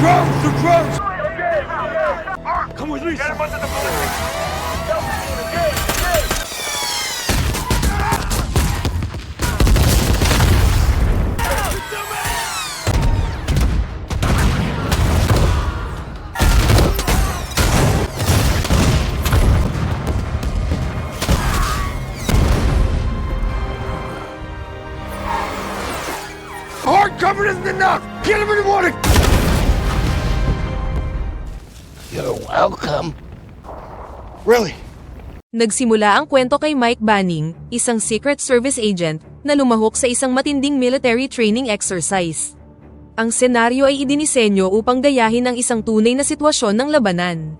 Drones! Come with me! Get him under the building! Hard cover isn't enough! Get him in the morning! You're welcome. Really? Nagsimula ang kwento kay Mike Banning, isang Secret Service agent, na lumahok sa isang matinding military training exercise. Ang senaryo ay idinisenyo upang gayahin ang isang tunay na sitwasyon ng labanan.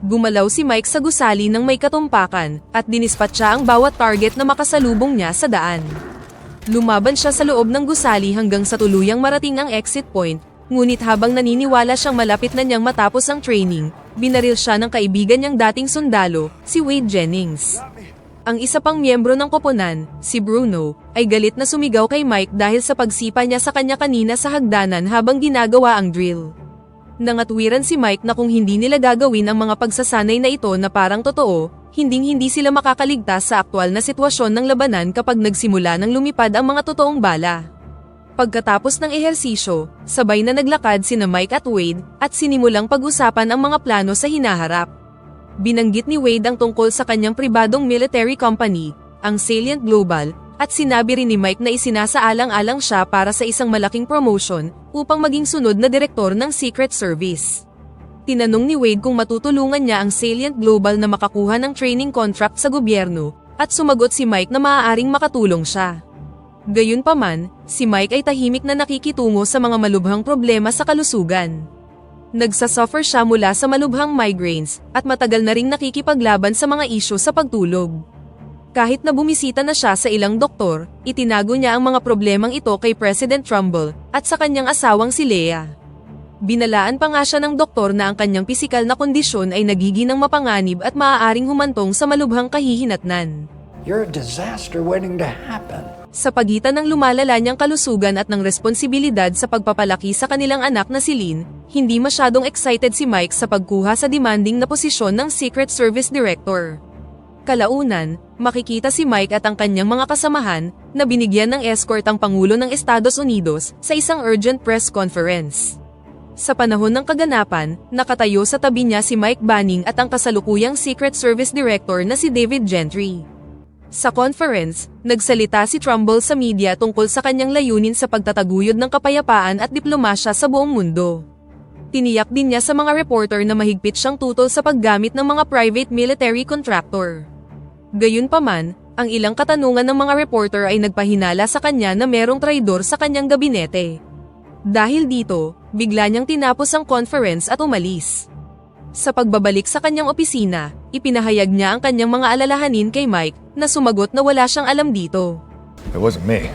Gumalaw si Mike sa gusali ng may katumpakan, at dinispatcha ang bawat target na makasalubong niya sa daan. Lumaban siya sa loob ng gusali hanggang sa tuluyang marating ang exit point, ngunit habang naniniwala siyang malapit na niyang matapos ang training, binaril siya ng kaibigan niyang dating sundalo, si Wade Jennings. Ang isa pang miyembro ng koponan, si Bruno, ay galit na sumigaw kay Mike dahil sa pagsipa niya sa kanya kanina sa hagdanan habang ginagawa ang drill. Nangatwiran si Mike na kung hindi nila gagawin ang mga pagsasanay na ito na parang totoo, hinding-hindi sila makakaligtas sa aktwal na sitwasyon ng labanan kapag nagsimula ng lumipad ang mga totoong bala. Pagkatapos ng ehersisyo, sabay na naglakad sina Mike at Wade at sinimulang pag-usapan ang mga plano sa hinaharap. Binanggit ni Wade ang tungkol sa kanyang pribadong military company, ang Salient Global, at sinabi rin ni Mike na isinasaalang-alang siya para sa isang malaking promotion upang maging sunod na direktor ng Secret Service. Tinanong ni Wade kung matutulungan niya ang Salient Global na makakuha ng training contract sa gobyerno, at sumagot si Mike na maaaring makatulong siya. Gayunpaman, si Mike ay tahimik na nakikitungo sa mga malubhang problema sa kalusugan. Nagsasuffer siya mula sa malubhang migraines, at matagal na ring nakikipaglaban sa mga isyu sa pagtulog. Kahit na bumisita na siya sa ilang doktor, itinago niya ang mga problemang ito kay President Trumbull, at sa kanyang asawang si Leah. Binalaan pa nga siya ng doktor na ang kanyang pisikal na kondisyon ay nagiginang mapanganib at maaaring humantong sa malubhang kahihinatnan. You're a disaster waiting to happen. Sa pagitan ng lumalala niyang kalusugan at ng responsibilidad sa pagpapalaki sa kanilang anak na si Lynn, hindi masyadong excited si Mike sa pagkuha sa demanding na posisyon ng Secret Service Director. Kalaunan, makikita si Mike at ang kanyang mga kasamahan na binigyan ng escort ang Pangulo ng Estados Unidos sa isang urgent press conference. Sa panahon ng kaganapan, nakatayo sa tabi niya si Mike Banning at ang kasalukuyang Secret Service Director na si David Gentry. Sa conference, nagsalita si Trumbull sa media tungkol sa kanyang layunin sa pagtataguyod ng kapayapaan at diplomasya sa buong mundo. Tiniyak din niya sa mga reporter na mahigpit siyang tutol sa paggamit ng mga private military contractor. Gayunpaman, ang ilang katanungan ng mga reporter ay nagpahinala sa kanya na merong traidor sa kanyang gabinete. Dahil dito, bigla niyang tinapos ang conference at umalis. Sa pagbabalik sa kanyang opisina, ipinahayag niya ang kanyang mga alalahanin kay Mike na sumagot na wala siyang alam dito. It wasn't me.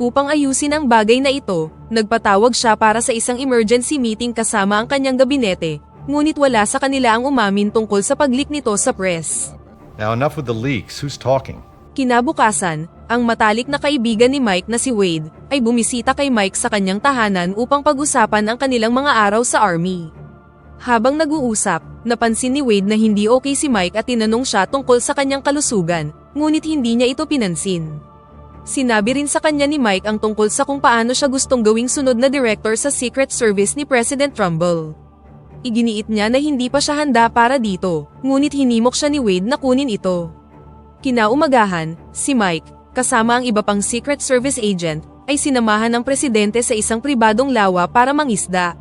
Upang ayusin ang bagay na ito, nagpatawag siya para sa isang emergency meeting kasama ang kanyang gabinete, ngunit wala sa kanila ang umamin tungkol sa pag-leak nito sa press. Now enough with the leaks. Who's talking? Kinabukasan, ang matalik na kaibigan ni Mike na si Wade ay bumisita kay Mike sa kanyang tahanan upang pag-usapan ang kanilang mga araw sa army. Habang nag-uusap, napansin ni Wade na hindi okay si Mike at tinanong siya tungkol sa kanyang kalusugan, ngunit hindi niya ito pinansin. Sinabi rin sa kanya ni Mike ang tungkol sa kung paano siya gustong gawing sunod na director sa Secret Service ni President Trumbull. Iginiit niya na hindi pa siya handa para dito, ngunit hinimok siya ni Wade na kunin ito. Kinaumagahan, si Mike, kasama ang iba pang Secret Service agent, ay sinamahan ng presidente sa isang pribadong lawa para mangisda.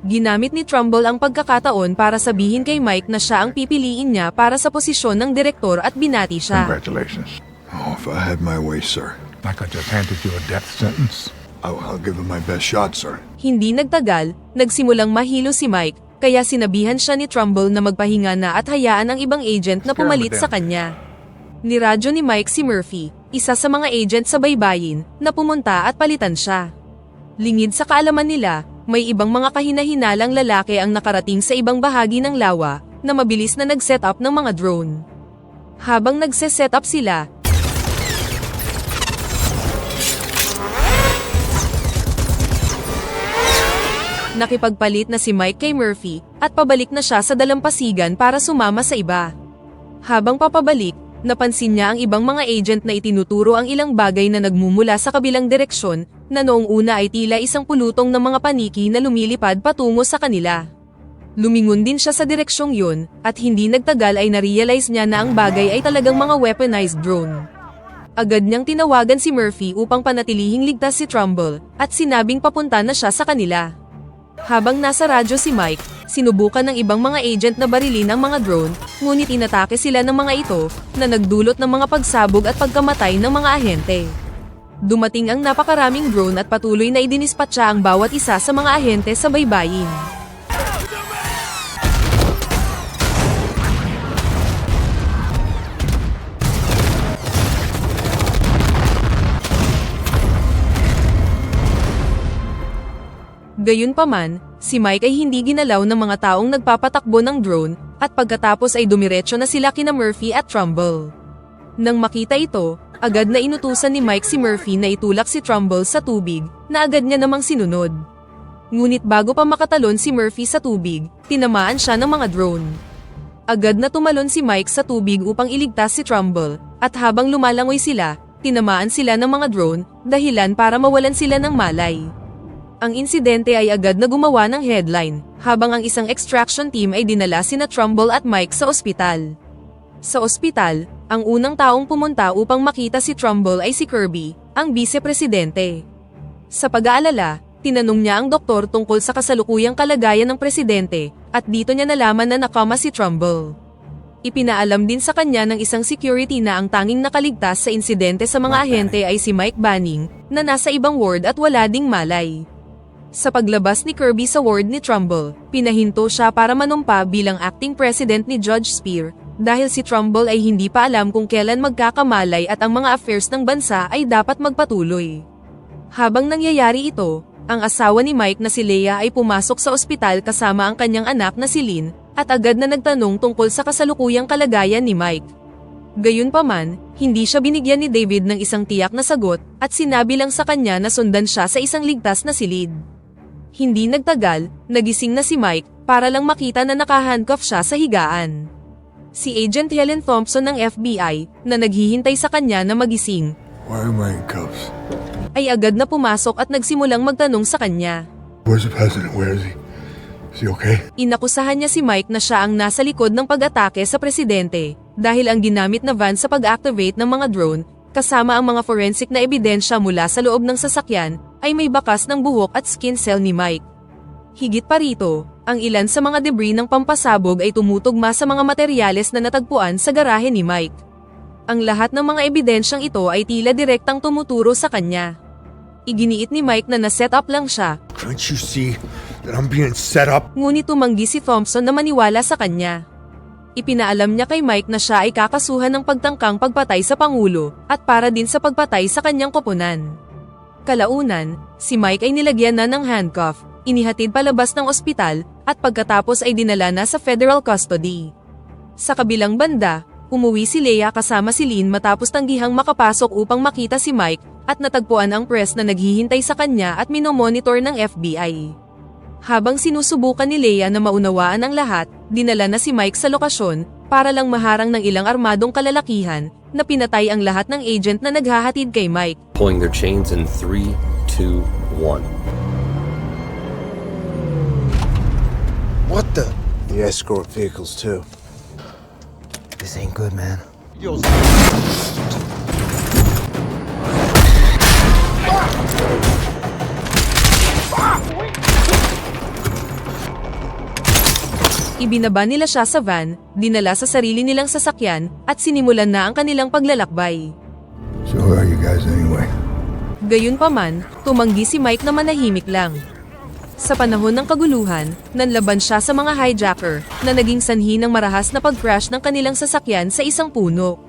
Ginamit ni Trumbull ang pagkakataon para sabihin kay Mike na siya ang pipiliin niya para sa posisyon ng direktor at binati siya. Congratulations. Oh, if I had my way, sir. Like I just handed you a death sentence. I'll give it my best shot, sir. Hindi nagtagal, nagsimulang mahilo si Mike, kaya sinabihan siya ni Trumbull na magpahinga na at hayaan ang ibang agent na pumalit sa kanya. Niradyo ni Mike si Murphy, isa sa mga agent sa baybayin, na pumunta at palitan siya. Lingid sa kaalaman nila, may ibang mga kahinahinalang lalaki ang nakarating sa ibang bahagi ng lawa, na mabilis na nag-set up ng mga drone. Habang nagse-set up sila, Nakipagpalit na si Mike kay Murphy at pabalik na siya sa dalampasigan para sumama sa iba. Habang papabalik, napansin niya ang ibang mga agent na itinuturo ang ilang bagay na nagmumula sa kabilang direksyon na noong una ay tila isang pulutong ng mga paniki na lumilipad patungo sa kanila. Lumingon din siya sa direksyong yun at hindi nagtagal ay narealize niya na ang bagay ay talagang mga weaponized drone. Agad niyang tinawagan si Murphy upang panatilihing ligtas si Trumbull at sinabing papunta na siya sa kanila. Habang nasa radyo si Mike, sinubukan ng ibang mga agent na barilin ang mga drone, ngunit inatake sila ng mga ito na nagdulot ng mga pagsabog at pagkamatay ng mga ahente. Dumating ang napakaraming drone at patuloy na idinispatcha ang bawat isa sa mga ahente sa baybayin. Gayunpaman, si Mike ay hindi ginalaw ng mga taong nagpapatakbo ng drone at pagkatapos ay dumiretso na sila kina Murphy at Trumbull. Nang makita ito, agad na inutusan ni Mike si Murphy na itulak si Trumbull sa tubig na agad niya namang sinunod. Ngunit bago pa makatalon si Murphy sa tubig, tinamaan siya ng mga drone. Agad na tumalon si Mike sa tubig upang iligtas si Trumbull at habang lumalangoy sila, tinamaan sila ng mga drone dahilan para mawalan sila ng malay. Ang insidente ay agad na gumawa ng headline, habang ang isang extraction team ay dinala sina Trumbull at Mike sa ospital. Sa ospital, ang unang taong pumunta upang makita si Trumbull ay si Kirby, ang vice-presidente. Sa pag-aalala, tinanong niya ang doktor tungkol sa kasalukuyang kalagayan ng presidente, at dito niya nalaman na nakoma si Trumbull. Ipinaalam din sa kanya ng isang security na ang tanging nakaligtas sa insidente sa mga ahente ay si Mike Banning, na nasa ibang ward at wala ding malay. Sa paglabas ni Kirby sa ward ni Trumbull, pinahinto siya para manumpa bilang acting president ni Judge Spear, dahil si Trumbull ay hindi pa alam kung kailan magkakamalay at ang mga affairs ng bansa ay dapat magpatuloy. Habang nangyayari ito, ang asawa ni Mike na si Leah ay pumasok sa ospital kasama ang kanyang anak na si Lynn, at agad na nagtanong tungkol sa kasalukuyang kalagayan ni Mike. Gayunpaman, hindi siya binigyan ni David ng isang tiyak na sagot at sinabi lang sa kanya na sundan siya sa isang ligtas na silid. Hindi nagtagal, nagising na si Mike para lang makita na nakahandcuff siya sa higaan. Si Agent Helen Thompson ng FBI, na naghihintay sa kanya na magising, Why am I in cuffs? ay agad na pumasok at nagsimulang magtanong sa kanya. Where's the president? Where is he? Is he okay? Inakusahan niya si Mike na siya ang nasa likod ng pag-atake sa presidente, dahil ang ginamit na van sa pag-activate ng mga drone, kasama ang mga forensic na ebidensya mula sa loob ng sasakyan, ay may bakas ng buhok at skin cell ni Mike. Higit pa rito, ang ilan sa mga debris ng pampasabog ay tumutugma sa mga materyales na natagpuan sa garahe ni Mike. Ang lahat ng mga ebidensyang ito ay tila direktang tumuturo sa kanya. Iginiit ni Mike na na-set up lang siya. Can't you see that I'm being set up? Ngunit tumanggi si Thompson na maniwala sa kanya. Ipinaalam niya kay Mike na siya ay kakasuhan ng pagtangkang pagpatay sa Pangulo at para din sa pagpatay sa kanyang koponan. Kalaunan, si Mike ay nilagyan na ng handcuff, inihatid palabas ng ospital, at pagkatapos ay dinala na sa federal custody. Sa kabilang banda, umuwi si Leah kasama si Lynn matapos tanggihang makapasok upang makita si Mike at natagpuan ang press na naghihintay sa kanya at minomonitor ng FBI. Habang sinusubukan ni Leah na maunawaan ang lahat, dinala na si Mike sa lokasyon para lang maharang ng ilang armadong kalalakihan na pinatay ang lahat ng agent na naghahatid kay Mike. Pulling their chains in 3, 2, 1. What the? The escort vehicles, too. This ain't good, man. Ibinaba nila siya sa van, dinala sa sarili nilang sasakyan, at sinimulan na ang kanilang paglalakbay. So who are you guys anyway? Gayunpaman, tumanggi si Mike na manahimik lang. Sa panahon ng kaguluhan, nanlaban siya sa mga hijacker na naging sanhi ng marahas na pag-crash ng kanilang sasakyan sa isang puno.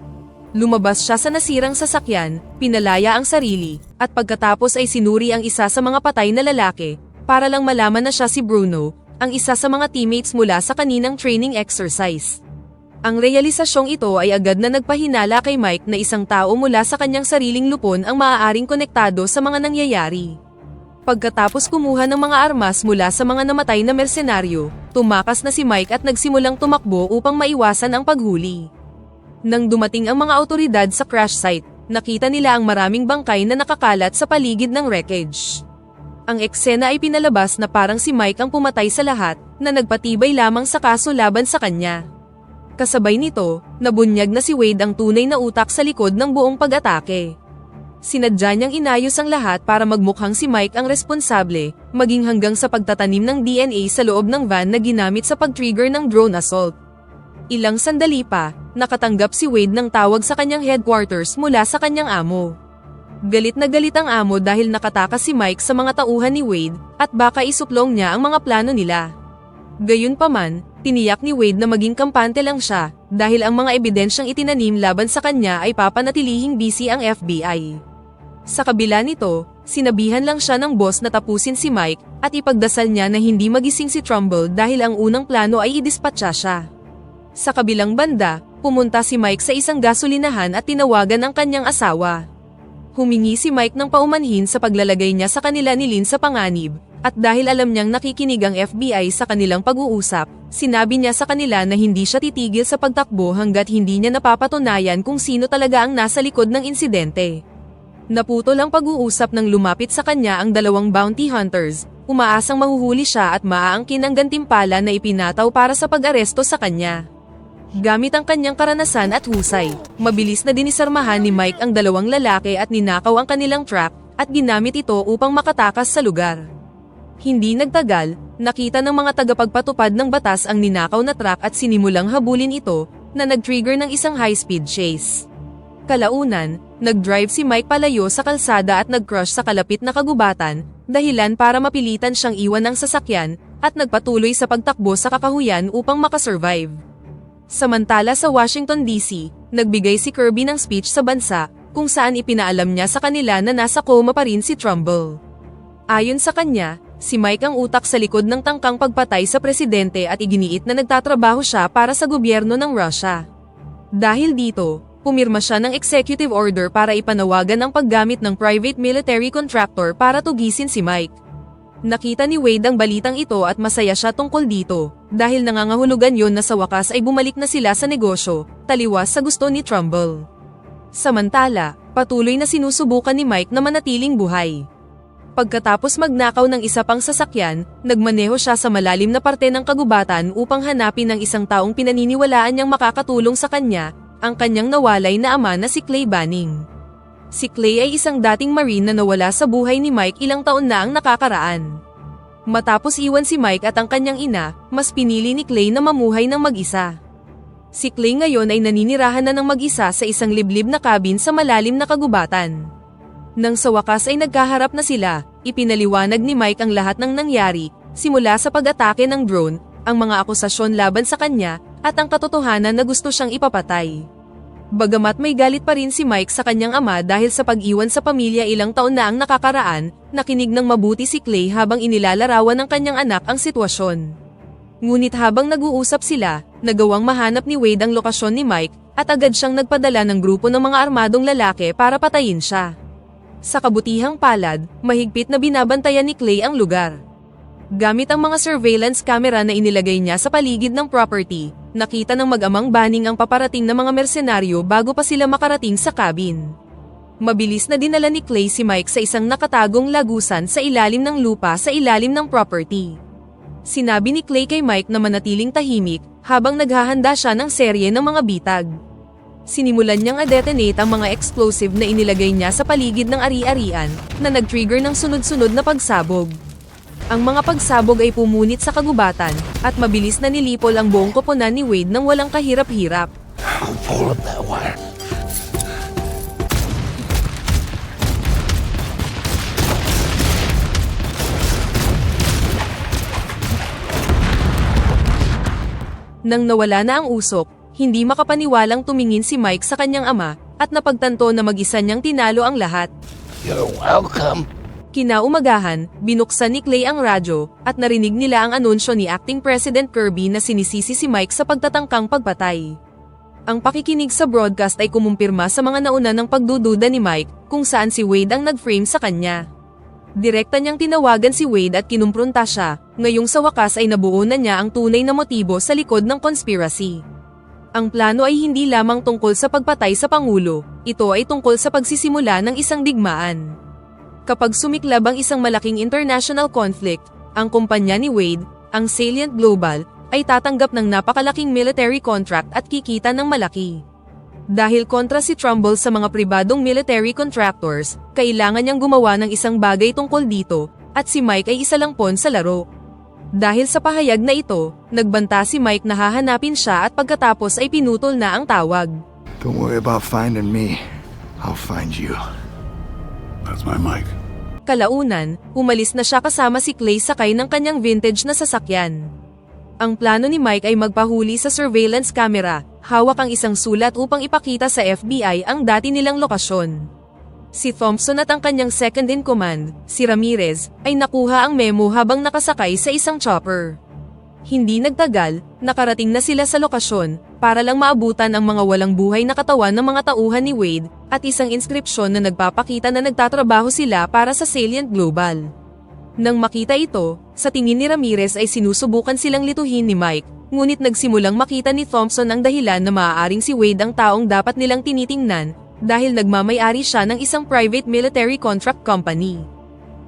Lumabas siya sa nasirang sasakyan, pinalaya ang sarili, at pagkatapos ay sinuri ang isa sa mga patay na lalaki, para lang malaman na siya si Bruno, ang isa sa mga teammates mula sa kaninang training exercise. Ang realisasyong ito ay agad na nagpahinala kay Mike na isang tao mula sa kanyang sariling lupon ang maaaring konektado sa mga nangyayari. Pagkatapos kumuha ng mga armas mula sa mga namatay na mersenaryo, tumakas na si Mike at nagsimulang tumakbo upang maiwasan ang paghuli. Nang dumating ang mga awtoridad sa crash site, nakita nila ang maraming bangkay na nakakalat sa paligid ng wreckage. Ang eksena ay pinalabas na parang si Mike ang pumatay sa lahat, na nagpatibay lamang sa kaso laban sa kanya. Kasabay nito, nabunyag na si Wade ang tunay na utak sa likod ng buong pag-atake. Sinadya niyang inayos ang lahat para magmukhang si Mike ang responsable, maging hanggang sa pagtatanim ng DNA sa loob ng van na ginamit sa pag-trigger ng drone assault. Ilang sandali pa, nakatanggap si Wade ng tawag sa kanyang headquarters mula sa kanyang amo. Galit na galit ang amo dahil nakatakas si Mike sa mga tauhan ni Wade at baka isuplong niya ang mga plano nila. Gayunpaman, tiniyak ni Wade na maging kampante lang siya dahil ang mga ebidensyang itinanim laban sa kanya ay papanatilihing busy ang FBI. Sa kabila nito, sinabihan lang siya ng boss na tapusin si Mike at ipagdasal niya na hindi magising si Trumbull dahil ang unang plano ay idispatcha siya. Sa kabilang banda, pumunta si Mike sa isang gasolinahan at tinawagan ang kanyang asawa. Humingi si Mike ng paumanhin sa paglalagay niya sa kanila ni Lynn sa panganib, at dahil alam niyang nakikinig ang FBI sa kanilang pag-uusap, sinabi niya sa kanila na hindi siya titigil sa pagtakbo hanggat hindi niya napapatunayan kung sino talaga ang nasa likod ng insidente. Naputol ang pag-uusap nang lumapit sa kanya ang dalawang bounty hunters, umaasang mahuhuli siya at maaangkin ang gantimpala na ipinataw para sa pag-aresto sa kanya. Gamit ang kanyang karanasan at husay, mabilis na dinisarmahan ni Mike ang dalawang lalaki at ninakaw ang kanilang truck at ginamit ito upang makatakas sa lugar. Hindi nagtagal, nakita ng mga tagapagpatupad ng batas ang ninakaw na truck at sinimulang habulin ito, na nag-trigger ng isang high-speed chase. Kalaunan, nag-drive si Mike palayo sa kalsada at nag-crush sa kalapit na kagubatan, dahilan para mapilitan siyang iwan ang sasakyan, at nagpatuloy sa pagtakbo sa kakahuyan upang makasurvive. Samantala sa Washington DC, nagbigay si Kirby ng speech sa bansa, kung saan ipinaalam niya sa kanila na nasa coma pa rin si Trumbull. Ayon sa kanya, si Mike ang utak sa likod ng tangkang pagpatay sa presidente at iginiit na nagtatrabaho siya para sa gobyerno ng Russia. Dahil dito, pumirma siya ng executive order para ipanawagan ang paggamit ng private military contractor para tugisin si Mike. Nakita ni Wade ang balitang ito at masaya siya tungkol dito, dahil nangangahulugan yon na sa wakas ay bumalik na sila sa negosyo, taliwas sa gusto ni Trumbull. Samantala, patuloy na sinusubukan ni Mike na manatiling buhay. Pagkatapos magnakaw ng isa pang sasakyan, nagmaneho siya sa malalim na parte ng kagubatan upang hanapin ang isang taong pinaniniwalaan niyang makakatulong sa kanya, ang kanyang nawalay na ama na si Clay Banning. Si Clay ay isang dating Marine na nawala sa buhay ni Mike ilang taon na ang nakakaraan. Matapos iwan si Mike at ang kanyang ina, mas pinili ni Clay na mamuhay ng mag-isa. Si Clay ngayon ay naninirahan na ng mag-isa sa isang liblib na cabin sa malalim na kagubatan. Nang sa wakas ay nagkaharap na sila, ipinaliwanag ni Mike ang lahat ng nangyari, simula sa pag-atake ng drone, ang mga akusasyon laban sa kanya, at ang katotohanan na gusto siyang ipapatay. Bagamat may galit pa rin si Mike sa kanyang ama dahil sa pag-iwan sa pamilya ilang taon na ang nakakaraan, nakinig ng mabuti si Clay habang inilalarawan ng kanyang anak ang sitwasyon. Ngunit habang nag-uusap sila, nagawang mahanap ni Wade ang lokasyon ni Mike, at agad siyang nagpadala ng grupo ng mga armadong lalaki para patayin siya. Sa kabutihang palad, mahigpit na binabantayan ni Clay ang lugar. Gamit ang mga surveillance camera na inilagay niya sa paligid ng property, nakita ng mag-amang Banning ang paparating na mga mersenaryo bago pa sila makarating sa cabin. Mabilis na dinala ni Clay si Mike sa isang nakatagong lagusan sa ilalim ng lupa sa ilalim ng property. Sinabi ni Clay kay Mike na manatiling tahimik habang naghahanda siya ng serye ng mga bitag. Sinimulan niyang a-detonate ang mga explosive na inilagay niya sa paligid ng ari-arian na nag-trigger ng sunod-sunod na pagsabog. Ang mga pagsabog ay pumunit sa kagubatan at mabilis na nilipol ang buong koponan ni Wade nang walang kahirap-hirap. I'll pull up that wire. Nang nawala na ang usok, hindi makapaniwalang tumingin si Mike sa kanyang ama at napagtanto na mag-isa niyang tinalo ang lahat. You're welcome. Kinaumagahan, binuksan ni Clay ang radyo at narinig nila ang anunsyo ni Acting President Kirby na sinisisi si Mike sa pagtatangkang pagpatay. Ang pakikinig sa broadcast ay kumumpirma sa mga nauna ng pagdududa ni Mike kung saan si Wade ang nag-frame sa kanya. Direkta niyang tinawagan si Wade at kinumpronta siya, ngayong sa wakas ay nabuo na niya ang tunay na motibo sa likod ng conspiracy. Ang plano ay hindi lamang tungkol sa pagpatay sa Pangulo, ito ay tungkol sa pagsisimula ng isang digmaan. Kapag sumiklab ang isang malaking international conflict, ang kumpanya ni Wade, ang Salient Global, ay tatanggap ng napakalaking military contract at kikita ng malaki. Dahil kontra si Trumbull sa mga pribadong military contractors, kailangan niyang gumawa ng isang bagay tungkol dito, at si Mike ay isa lang pawn sa laro. Dahil sa pahayag na ito, nagbanta si Mike na hahanapin siya at pagkatapos ay pinutol na ang tawag. Don't worry about finding me. I'll find you. That's my mic. Kalaunan, umalis na siya kasama si Clay sakay ng kanyang vintage na sasakyan. Ang plano ni Mike ay magpahuli sa surveillance camera, hawak ang isang sulat upang ipakita sa FBI ang dati nilang lokasyon. Si Thompson at ang kanyang second in command, si Ramirez, ay nakuha ang memo habang nakasakay sa isang chopper. Hindi nagtagal, nakarating na sila sa lokasyon, para lang maabutan ang mga walang buhay na katawan ng mga tauhan ni Wade, at isang inskripsyon na nagpapakita na nagtatrabaho sila para sa Salient Global. Nang makita ito, sa tingin ni Ramirez ay sinusubukan silang lituhin ni Mike, ngunit nagsimulang makita ni Thompson ang dahilan na maaaring si Wade ang taong dapat nilang tinitingnan, dahil nagmamay-ari siya ng isang private military contract company.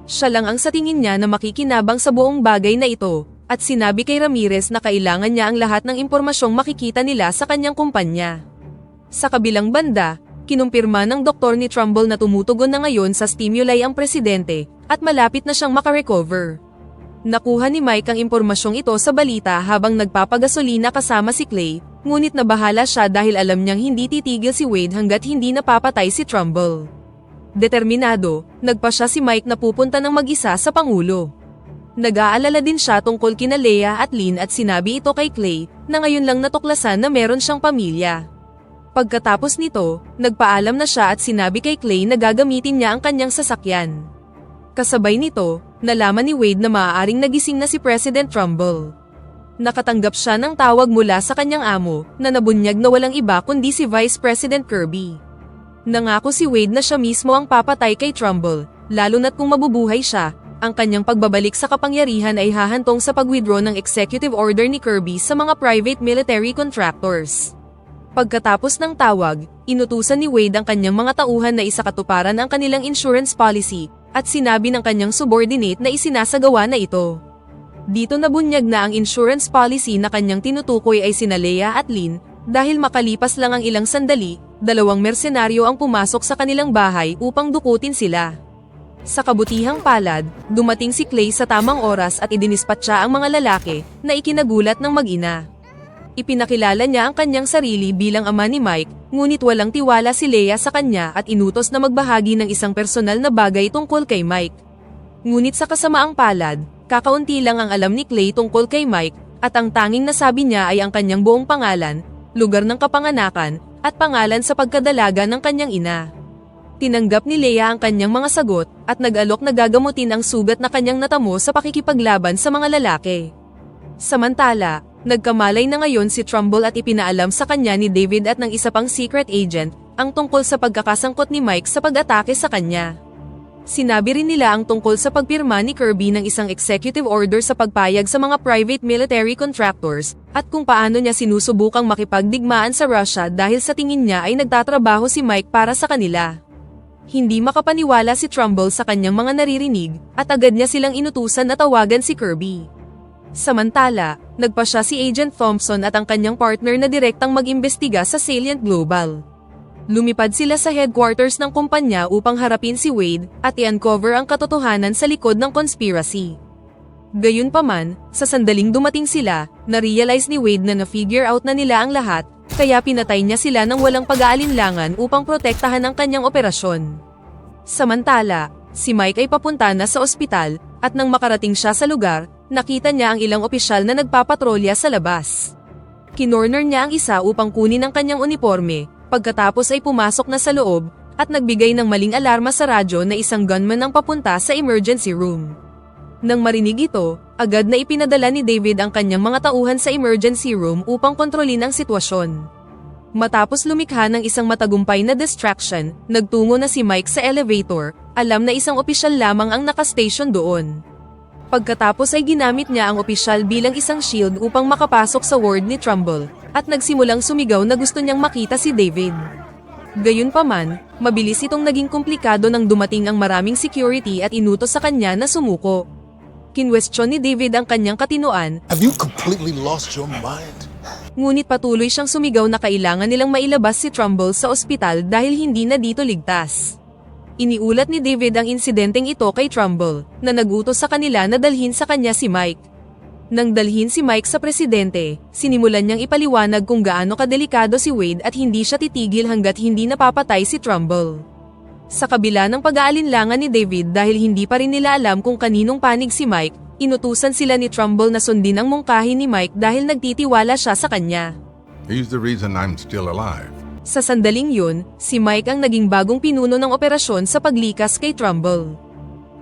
Siya lang ang sa tingin niya na makikinabang sa buong bagay na ito, at sinabi kay Ramirez na kailangan niya ang lahat ng impormasyong makikita nila sa kanyang kumpanya. Sa kabilang banda, kinumpirma ng doktor ni Trumbull na tumutugon na ngayon sa stimuli ang presidente, at malapit na siyang makarecover. Nakuha ni Mike ang impormasyong ito sa balita habang nagpapagasolina kasama si Clay, ngunit nabahala siya dahil alam niyang hindi titigil si Wade hanggat hindi napapatay si Trumbull. Determinado, nagpa siya si Mike na pupunta ng mag-isa sa Pangulo. Nag-aalala din siya tungkol kina Leah at Lynn at sinabi ito kay Clay na ngayon lang natuklasan na meron siyang pamilya. Pagkatapos nito, nagpaalam na siya at sinabi kay Clay na gagamitin niya ang kanyang sasakyan. Kasabay nito, nalaman ni Wade na maaaring nagising na si President Trumbull. Nakatanggap siya ng tawag mula sa kanyang amo na nabunyag na walang iba kundi si Vice President Kirby. Nangako si Wade na siya mismo ang papatay kay Trumbull, lalo na't kung mabubuhay siya, ang kanyang pagbabalik sa kapangyarihan ay hahantong sa pag-withdraw ng executive order ni Kirby sa mga private military contractors. Pagkatapos ng tawag, inutusan ni Wade ang kanyang mga tauhan na isakatuparan ang kanilang insurance policy, at sinabi ng kanyang subordinate na isinasagawa na ito. Dito nabunyag na ang insurance policy na kanyang tinutukoy ay sina Leah at Lynn, dahil makalipas lang ang ilang sandali, dalawang mersenaryo ang pumasok sa kanilang bahay upang dukutin sila. Sa kabutihang palad, dumating si Clay sa tamang oras at idinispatsa ang mga lalaki na ikinagulat ng mag-ina. Ipinakilala niya ang kanyang sarili bilang ama ni Mike, ngunit walang tiwala si Leah sa kanya at inutos na magbahagi ng isang personal na bagay tungkol kay Mike. Ngunit sa kasamaang palad, kakaunti lang ang alam ni Clay tungkol kay Mike, at ang tanging nasabi niya ay ang kanyang buong pangalan, lugar ng kapanganakan, at pangalan sa pagkadalaga ng kanyang ina. Tinanggap ni Leah ang kanyang mga sagot, at nag-alok na gagamutin ang sugat na kanyang natamo sa pakikipaglaban sa mga lalaki. Samantala, nagkamalay na ngayon si Trumbull at ipinaalam sa kanya ni David at ng isa pang secret agent, ang tungkol sa pagkakasangkot ni Mike sa pag-atake sa kanya. Sinabi rin nila ang tungkol sa pagpirma ni Kirby ng isang executive order sa pagpayag sa mga private military contractors, at kung paano niya sinusubukang makipagdigmaan sa Russia dahil sa tingin niya ay nagtatrabaho si Mike para sa kanila. Hindi makapaniwala si Trumbull sa kanyang mga naririnig, at agad niya silang inutusan na tawagan si Kirby. Samantala, nagpa siya si Agent Thompson at ang kanyang partner na direktang mag-imbestiga sa Salient Global. Lumipad sila sa headquarters ng kumpanya upang harapin si Wade at i-uncover ang katotohanan sa likod ng conspiracy. Gayunpaman, sa sandaling dumating sila, na-realize ni Wade na na-figure out na nila ang lahat, kaya pinatay niya sila ng walang pag-aalinlangan upang protektahan ang kanyang operasyon. Samantala, si Mike ay papunta na sa ospital, at nang makarating siya sa lugar, nakita niya ang ilang opisyal na nagpapatrolya sa labas. Kinorner niya ang isa upang kunin ang kanyang uniforme, pagkatapos ay pumasok na sa loob, at nagbigay ng maling alarma sa radyo na isang gunman ang papunta sa emergency room. Nang marinig ito, agad na ipinadala ni David ang kanyang mga tauhan sa emergency room upang kontrolin ang sitwasyon. Matapos lumikha ng isang matagumpay na distraction, nagtungo na si Mike sa elevator, alam na isang opisyal lamang ang nakastation doon. Pagkatapos ay ginamit niya ang opisyal bilang isang shield upang makapasok sa ward ni Trumbull, at nagsimulang sumigaw na gusto niyang makita si David. Gayunpaman, mabilis itong naging komplikado nang dumating ang maraming security at inutos sa kanya na sumuko. Kinwestiyon ni David ang kanyang katinoan. Have you completely lost your mind? Ngunit patuloy siyang sumigaw na kailangan nilang mailabas si Trumbull sa ospital dahil hindi na dito ligtas. Iniulat ni David ang insidenteng ito kay Trumbull, na nagutos sa kanila na dalhin sa kanya si Mike. Nang dalhin si Mike sa presidente, sinimulan niyang ipaliwanag kung gaano kadelikado si Wade at hindi siya titigil hanggat hindi napapatay si Trumbull. Sa kabila ng pag-aalinlangan ni David dahil hindi pa rin nila alam kung kaninong panig si Mike, inutusan sila ni Trumbull na sundin ang mungkahi ni Mike dahil nagtitiwala siya sa kanya. He's the reason I'm still alive. Sa sandaling yun, si Mike ang naging bagong pinuno ng operasyon sa paglikas kay Trumbull.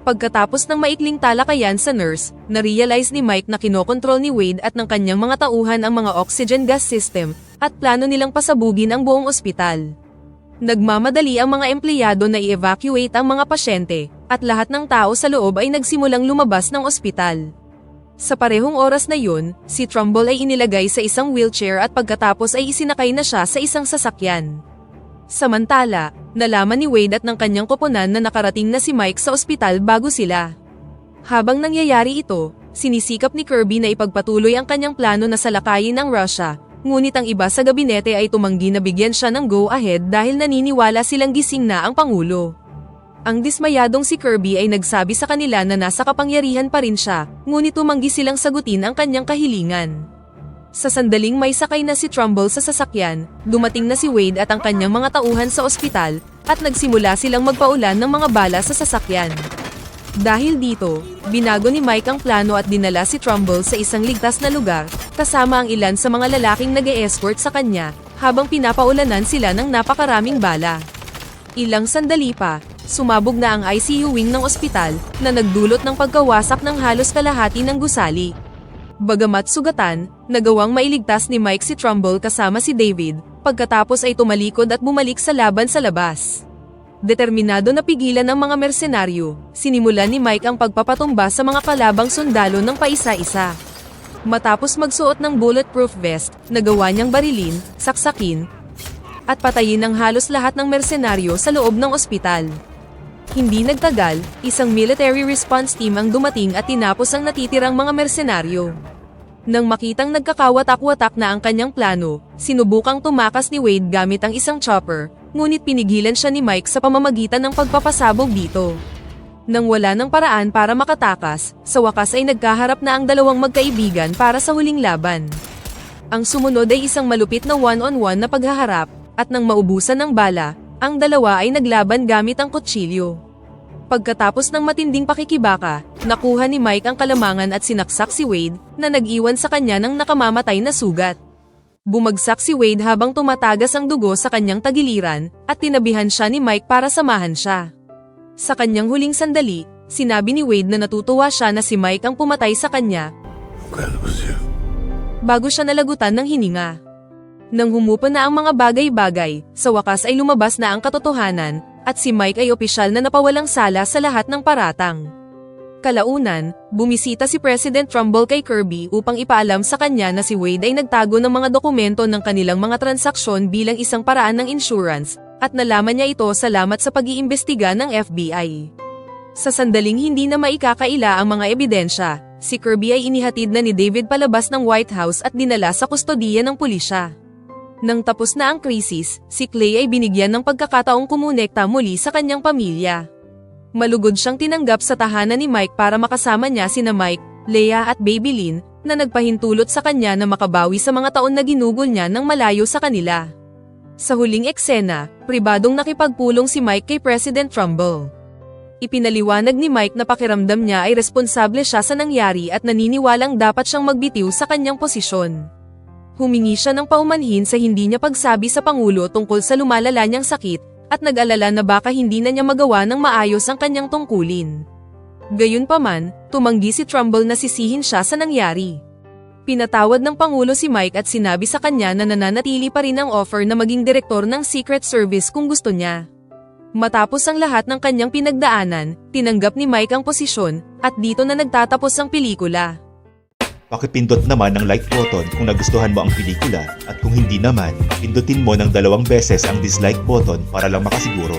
Pagkatapos ng maikling talakayan sa nurse, na-realize ni Mike na kinokontrol ni Wade at ng kanyang mga tauhan ang mga oxygen gas system, at plano nilang pasabugin ang buong ospital. Nagmamadali ang mga empleyado na i-evacuate ang mga pasyente, at lahat ng tao sa loob ay nagsimulang lumabas ng ospital. Sa parehong oras na yun, si Trumbull ay inilagay sa isang wheelchair at pagkatapos ay isinakay na siya sa isang sasakyan. Samantala, nalaman ni Wade at ng kanyang koponan na nakarating na si Mike sa ospital bago sila. Habang nangyayari ito, sinisikap ni Kirby na ipagpatuloy ang kanyang plano na salakayin ang Russia, ngunit ang iba sa gabinete ay tumanggi na bigyan siya ng go-ahead dahil naniniwala silang gising na ang Pangulo. Ang dismayadong si Kirby ay nagsabi sa kanila na nasa kapangyarihan pa rin siya, ngunit tumanggi silang sagutin ang kanyang kahilingan. Sa sandaling may sakay na si Trumbull sa sasakyan, dumating na si Wade at ang kanyang mga tauhan sa ospital, at nagsimula silang magpaulan ng mga bala sa sasakyan. Dahil dito, binago ni Mike ang plano at dinala si Trumbull sa isang ligtas na lugar, kasama ang ilan sa mga lalaking nag-e-escort sa kanya, habang pinapaulanan sila ng napakaraming bala. Ilang sandali pa, sumabog na ang ICU wing ng ospital, na nagdulot ng pagkawasak ng halos kalahati ng gusali. Bagamat sugatan, nagawang mailigtas ni Mike si Trumbull kasama si David, pagkatapos ay tumalikod at bumalik sa laban sa labas. Determinado na pigilan ng mga mersenaryo, sinimulan ni Mike ang pagpapatumba sa mga kalabang sundalo ng paisa-isa. Matapos magsuot ng bulletproof vest, nagawa niyang barilin, saksakin, at patayin ang halos lahat ng mersenaryo sa loob ng ospital. Hindi nagtagal, isang military response team ang dumating at tinapos ang natitirang mga mersenaryo. Nang makitang nagkakawatak-watak na ang kanyang plano, sinubukang tumakas ni Wade gamit ang isang chopper, ngunit pinigilan siya ni Mike sa pamamagitan ng pagpapasabog dito. Nang wala ng paraan para makatakas, sa wakas ay nagkaharap na ang dalawang magkaibigan para sa huling laban. Ang sumunod ay isang malupit na one-on-one na paghaharap, at nang maubusan ng bala, ang dalawa ay naglaban gamit ang kutsilyo. Pagkatapos ng matinding pakikibaka, nakuha ni Mike ang kalamangan at sinaksak si Wade, na nag-iwan sa kanya ng nakamamatay na sugat. Bumagsak si Wade habang tumatagas ang dugo sa kanyang tagiliran, at tinabihan siya ni Mike para samahan siya. Sa kanyang huling sandali, sinabi ni Wade na natutuwa siya na si Mike ang pumatay sa kanya. Glad it was you. Bago siya nalagutan ng hininga. Nang humupa na ang mga bagay-bagay, sa wakas ay lumabas na ang katotohanan, at si Mike ay opisyal na napawalang sala sa lahat ng paratang. Kalaunan, bumisita si President Trumbull kay Kirby upang ipaalam sa kanya na si Wade ay nagtago ng mga dokumento ng kanilang mga transaksyon bilang isang paraan ng insurance, at nalaman niya ito salamat sa pag-iimbestiga ng FBI. Sa sandaling hindi na maikakaila ang mga ebidensya, si Kirby ay inihatid na ni David palabas ng White House at dinala sa kustodiya ng pulisya. Nang tapos na ang krisis, si Clay ay binigyan ng pagkakataong kumonekta muli sa kanyang pamilya. Malugod siyang tinanggap sa tahanan ni Mike para makasama niya sina Mike, Leah at Baby Lynn, na nagpahintulot sa kanya na makabawi sa mga taon na ginugol niya ng malayo sa kanila. Sa huling eksena, pribadong nakipagpulong si Mike kay President Trumbull. Ipinaliwanag ni Mike na pakiramdam niya ay responsable siya sa nangyari at naniniwalang dapat siyang magbitiw sa kanyang posisyon. Humingi siya ng paumanhin sa hindi niya pagsabi sa Pangulo tungkol sa lumalala niyang sakit, at nag-alala na baka hindi na niya magawa ng maayos ang kanyang tungkulin. Gayunpaman, tumanggi si Trumbull na sisihin siya sa nangyari. Pinatawad ng Pangulo si Mike at sinabi sa kanya na nananatili pa rin ang offer na maging direktor ng Secret Service kung gusto niya. Matapos ang lahat ng kanyang pinagdaanan, tinanggap ni Mike ang posisyon, at dito na nagtatapos ang pelikula. Pakipindot naman ang like button kung nagustuhan mo ang pelikula at kung hindi naman, pindutin mo ng 2 beses ang dislike button para lang makasiguro.